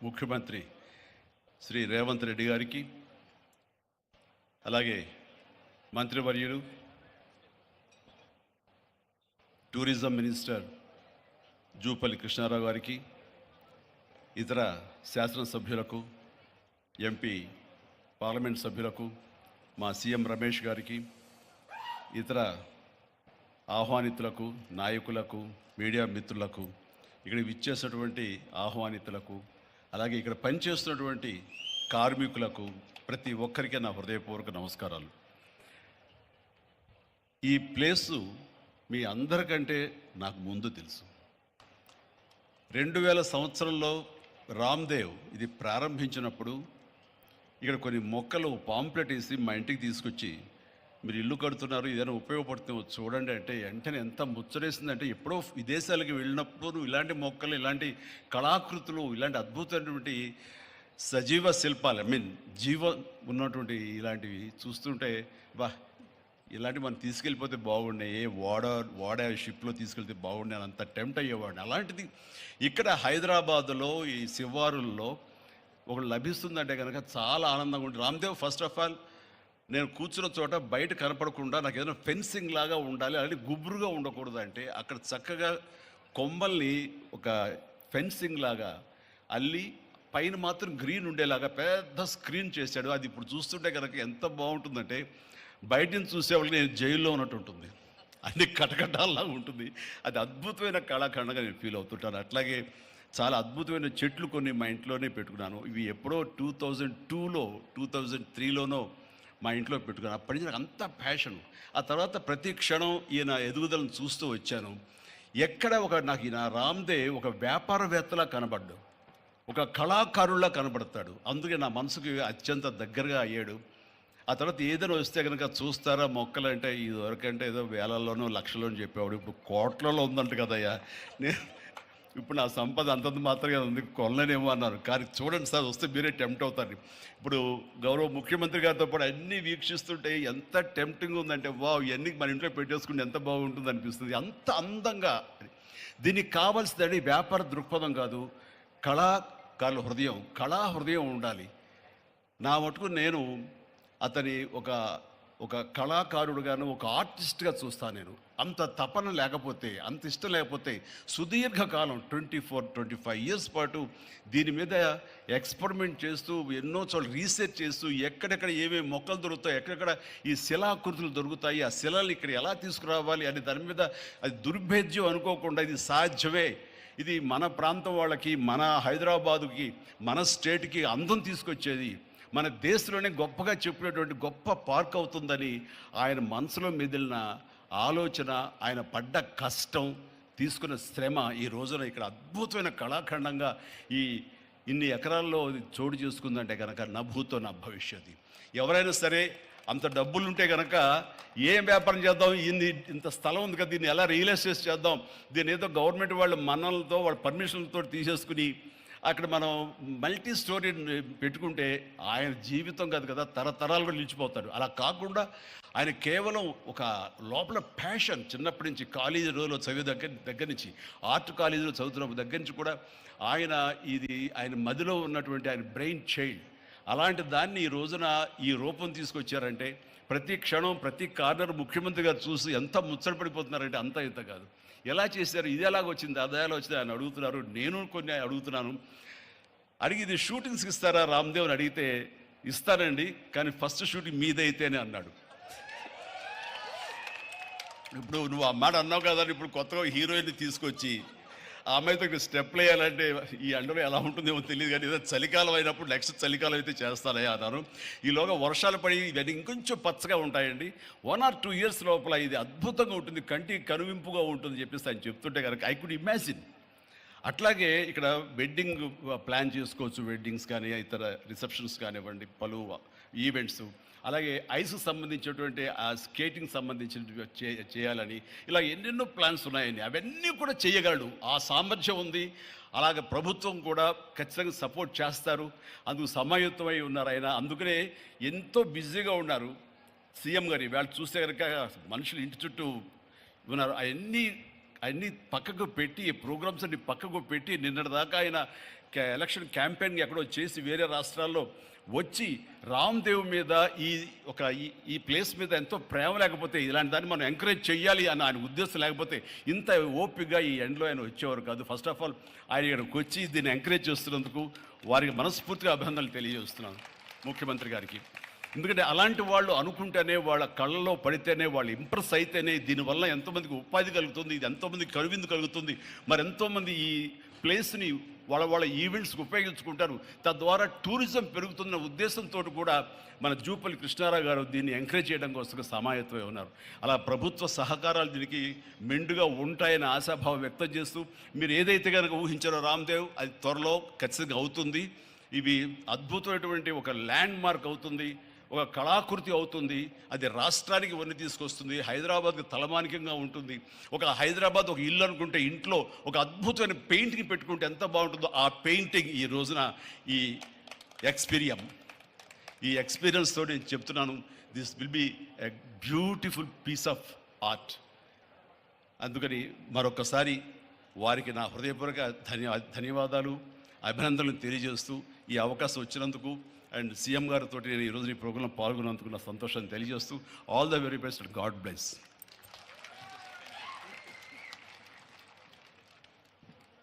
ముఖ్యమంత్రి శ్రీ రేవంత్ రెడ్డి గారికి, అలాగే మంత్రివర్యులు టూరిజం మినిస్టర్ జూపల్లి కృష్ణారావు గారికి, ఇతర శాసనసభ్యులకు, ఎంపీ పార్లమెంట్ సభ్యులకు, మా సీఎం రమేష్ గారికి, ఇతర ఆహ్వానితులకు, నాయకులకు, మీడియా మిత్రులకు, ఇక్కడ విచ్చేసినటువంటి ఆహ్వానితులకు, అలాగే ఇక్కడ పనిచేస్తున్నటువంటి కార్మికులకు, ప్రతి ఒక్కరికి నా హృదయపూర్వక నమస్కారాలు. ఈ ప్లేసు మీ అందరికంటే నాకు ముందు తెలుసు. 2000 సంవత్సరంలో రామ్దేవ్ ఇది ప్రారంభించినప్పుడు ఇక్కడ కొన్ని మొక్కలు పాంప్లెట్ వేసి మా ఇంటికి తీసుకొచ్చి, మీరు ఇల్లు కడుతున్నారు, ఏదైనా ఉపయోగపడుతుందో చూడండి అంటే వెంటనే ఎంత ముచ్చరేసిందంటే, ఎప్పుడో విదేశాలకు వెళ్ళినప్పుడు ఇలాంటి మొక్కలు, ఇలాంటి కళాకృతులు, ఇలాంటి అద్భుతమైనటువంటి సజీవ శిల్పాలు, జీవం ఉన్నటువంటి ఇలాంటివి చూస్తుంటే ఇలాంటివి మనం తీసుకెళ్ళిపోతే బాగున్నాయి, వాడ షిప్లో తీసుకెళ్తే బాగుండే అని అంత టెంప్ట్ అయ్యేవాడిని. అలాంటిది ఇక్కడ హైదరాబాదులో ఈ శివారుల్లో ఒకటి లభిస్తుందంటే కనుక చాలా ఆనందంగా ఉంటుంది. రామ్దేవ్ ఫస్ట్ ఆఫ్ ఆల్ నేను కూర్చున్న చోట బయట కనపడకుండా నాకు ఏదైనా ఫెన్సింగ్ లాగా ఉండాలి, అలాంటి గుబురుగా ఉండకూడదు అంటే అక్కడ చక్కగా కొమ్మల్ని ఒక ఫెన్సింగ్ లాగా అల్లి పైన మాత్రం గ్రీన్ ఉండేలాగా పెద్ద స్క్రీన్ చేశాడు. అది ఇప్పుడు చూస్తుంటే కనుక ఎంత బాగుంటుందంటే బయట నుంచి చూసేవాళ్ళకి నేను జైల్లో ఉన్నట్టు ఉంటుంది, అన్ని కటకటాల్లాగా ఉంటుంది. అది అద్భుతమైన కళాఖండంగా నేను ఫీల్ అవుతుంటాను. అట్లాగే చాలా అద్భుతమైన చెట్లు కొన్ని మా ఇంట్లోనే పెట్టుకున్నాను. ఇవి ఎప్పుడో 2002లో 2003లోనో మా ఇంట్లో పెట్టుకున్నాను. అప్పటి నుంచి నాకు అంత ప్యాషన్. ఆ తర్వాత ప్రతి క్షణం ఈయన ఎదుగుదలను చూస్తూ వచ్చాను. ఎక్కడ నాకు ఈయన రామ్దేవ్ ఒక వ్యాపారవేత్తలా కనబడ్డాడు, ఒక కళాకారుల్లా కనబడతాడు. అందుకే నా మనసుకి అత్యంత దగ్గరగా అయ్యాడు. ఆ తర్వాత ఏదైనా వస్తే కనుక చూస్తారా మొక్కలు అంటే, ఇదివరకంటే ఏదో వేలల్లోనో లక్షల్లోనూ చెప్పేవాడు, ఇప్పుడు కోట్లలో ఉందంట కదయ్యా. ఇప్పుడు నా సంపద అంతంత మాత్రమే ఉంది, కొనలేనేమో అన్నారు. కానీ చూడండి సార్, వస్తే మీరే టెంప్ట్ అవుతారు. ఇప్పుడు గౌరవ ముఖ్యమంత్రి గారితో పాటు అన్నీ వీక్షిస్తుంటే ఎంత టెంప్టింగ్ ఉందంటే, ఇవన్నీ మన ఇంట్లో పెట్టేసుకుంటే ఎంత బాగుంటుంది అనిపిస్తుంది. అంత అందంగా దీనికి కావాల్సిందని వ్యాపార దృక్పథం కాదు, కళాకారుల హృదయం, కళా హృదయం ఉండాలి. నా మటుకు నేను అతని ఒక కళాకారుడుగాను, ఒక ఆర్టిస్ట్గా చూస్తాను. నేను అంత తపన లేకపోతే, అంత ఇష్టం లేకపోతే సుదీర్ఘకాలం 24-25 ఇయర్స్ పాటు దీని మీద ఎక్స్పెరిమెంట్ చేస్తూ, ఎన్నో చోట్ల రీసెర్చ్ చేస్తూ, ఎక్కడెక్కడ ఏమేమి మొక్కలు దొరుకుతాయి, ఎక్కడెక్కడ ఈ శిలాకృతులు దొరుకుతాయి, ఆ శిలలు ఇక్కడ ఎలా తీసుకురావాలి అని దాని మీద అది దుర్భేద్యం అనుకోకుండా ఇది సాధ్యమే, ఇది మన ప్రాంతం వాళ్ళకి, మన హైదరాబాదుకి, మన స్టేట్కి అందం తీసుకొచ్చేది, మన దేశంలోనే గొప్పగా చెప్పినటువంటి గొప్ప పార్క్ అవుతుందని ఆయన మనసులో మెదిలిన ఆలోచన, ఆయన పడ్డ కష్టం, తీసుకున్న శ్రమ ఈ రోజున ఇక్కడ అద్భుతమైన కళాఖండంగా ఇన్ని ఎకరాల్లో చోటు చేసుకుందంటే కనుక నా భూతో నా భవిష్యత్తు. ఎవరైనా సరే అంత డబ్బులుంటే కనుక ఏం వ్యాపారం చేద్దాం, ఇంత స్థలం ఉంది కదా, దీన్ని ఎలా రియల్ ఎస్టేట్ చేద్దాం, దీన్ని ఏదో గవర్నమెంట్ వాళ్ళ మన్నలతో వాళ్ళ పర్మిషన్లతో తీసేసుకుని అక్కడ మనం మల్టీ స్టోరీ పెట్టుకుంటే ఆయన జీవితం కాదు కదా, తరతరాలుగా నిలిచిపోతాడు. అలా కాకుండా ఆయన కేవలం ఒక లోపల ప్యాషన్, చిన్నప్పటి నుంచి కాలేజీ రోజులో చదివే దగ్గర నుంచి, ఆర్ట్ కాలేజీలో చదువుతున్న దగ్గర నుంచి కూడా ఆయన మదిలో ఉన్నటువంటి ఆయన బ్రెయిన్ చైల్డ్, అలాంటి దాన్ని ఈ రోజున ఈ రూపం తీసుకొచ్చారంటే ప్రతి క్షణం ప్రతి కార్నర్ ముఖ్యమంత్రి గారు చూసి ఎంత ముచ్చటపడిపోతున్నారంటే అంత ఇంత కాదు. ఎలా చేశారు, ఇది ఎలాగొచ్చింది, అది ఎలా వచ్చింది ఆయన అడుగుతున్నారు. నేను కొన్ని అడుగుతున్నాను. అడిగి ఇది షూటింగ్స్కి ఇస్తారా రామ్దేవ్ అని అడిగితే, ఇస్తానండి కానీ ఫస్ట్ షూటింగ్ మీదైతేనే అన్నాడు. ఇప్పుడు నువ్వు ఆ మాట అన్నావు కదా, ఇప్పుడు కొత్తగా హీరోయిన్ని తీసుకొచ్చి ఆ అమ్మాయితో స్టెప్లు వేయాలంటే ఈ ఎండలో ఎలా ఉంటుందేమో తెలియదు, కానీ ఏదో చలికాలం అయినప్పుడు నెక్స్ట్ చలికాలం అయితే చేస్తానే అన్నాను. ఈలోగా వర్షాలు పడి ఇవన్నీ ఇంకొంచెం పచ్చగా ఉంటాయండి, 1 or 2 ఇయర్స్ లోపల ఇది అద్భుతంగా ఉంటుంది, కంటికి కనువింపుగా ఉంటుంది చెప్పేసి ఆయన చెప్తుంటే కనుక ఐ కుడ్ ఇమాజిన్. అట్లాగే ఇక్కడ వెడ్డింగ్ ప్లాన్ చేసుకోవచ్చు, వెడ్డింగ్స్ కానీ ఇతర రిసెప్షన్స్ కానివ్వండి, పలు ఈవెంట్స్, అలాగే ఐస్కి సంబంధించినటువంటి ఆ స్కేటింగ్ సంబంధించిన చేయాలని ఇలా ఎన్నెన్నో ప్లాన్స్ ఉన్నాయని అవన్నీ కూడా చేయగలడు, ఆ సామర్థ్యం ఉంది. అలాగే ప్రభుత్వం కూడా ఖచ్చితంగా సపోర్ట్ చేస్తారు, అందుకు సమాయుత్తమై ఉన్నారు ఆయన. అందుకనే ఎంతో బిజీగా ఉన్నారు సీఎం గారు. వాళ్ళు చూస్తే కనుక మనుషులు ఇంటి చుట్టూ ఉన్నారు. అవన్నీ అన్నీ పక్కకు పెట్టి, ఈ ప్రోగ్రామ్స్ అన్ని పక్కకు పెట్టి, నిన్నటిదాకా ఆయన ఎలక్షన్ క్యాంపెయిన్ ఎక్కడో చేసి వేరే రాష్ట్రాల్లో వచ్చి రామ్దేవ్ మీద ఈ ప్లేస్ మీద ఎంతో ప్రేమ లేకపోతే, ఇలాంటి దాన్ని మనం ఎంకరేజ్ చేయాలి అని ఆయన ఉద్దేశం లేకపోతే ఇంత ఓపికగా ఈ ఎండ్లో ఆయన వచ్చేవారు కాదు. ఫస్ట్ ఆఫ్ ఆల్ ఆయన ఇక్కడికి వచ్చి దీన్ని ఎంకరేజ్ చేస్తున్నందుకు వారికి మనస్ఫూర్తిగా అభినందనలు తెలియజేస్తున్నాను ముఖ్యమంత్రి గారికి. ఎందుకంటే అలాంటి వాళ్ళు అనుకుంటేనే, వాళ్ళ కళ్ళలో పడితేనే, వాళ్ళు ఇంప్రెస్ అయితేనే దీనివల్ల ఎంతోమందికి ఉపాధి కలుగుతుంది, ఇది ఎంతోమందికి కనువిందు కలుగుతుంది. మరి ఎంతోమంది ఈ ప్లేస్ని వాళ్ళ ఈవెంట్స్కి ఉపయోగించుకుంటారు. తద్వారా టూరిజం పెరుగుతున్న ఉద్దేశంతో కూడా మన జూపల్లి కృష్ణారావు గారు దీన్ని ఎంకరేజ్ చేయడం కోసం సమాయత్తమై ఉన్నారు. అలా ప్రభుత్వ సహకారాలు దీనికి మెండుగా ఉంటాయని ఆశాభావం వ్యక్తం చేస్తూ, మీరు ఏదైతే కనుక ఊహించారో రామ్దేవ్, అది త్వరలో ఖచ్చితంగా అవుతుంది. ఇవి అద్భుతమైనటువంటి ఒక ల్యాండ్ మార్క్ అవుతుంది, ఒక కళాకృతి అవుతుంది. అది రాష్ట్రానికి వన్నీ తీసుకొస్తుంది, హైదరాబాద్కి తలమానికంగా ఉంటుంది. ఒక హైదరాబాద్ ఒక ఇల్లు అనుకుంటే ఇంట్లో ఒక అద్భుతమైన పెయింటింగ్ పెట్టుకుంటే ఎంత బాగుంటుందో, ఆ పెయింటింగ్ ఈ రోజున ఈ ఎక్స్పీరియన్స్ తోటి నేను చెప్తున్నాను, this will be a beautiful piece of art. అందుకని మరొకసారి వారికి నా హృదయపూర్వక ధన్యవాదాలు, అభినందనలు తెలియజేస్తూ ఈ అవకాశం వచ్చినందుకు అండ్ సీఎం గారితో నేను ఈరోజు ఈ ప్రోగ్రాంలో పాల్గొన్నందుకు నా సంతోషాన్ని తెలియజేస్తూ, all the very best, God bless.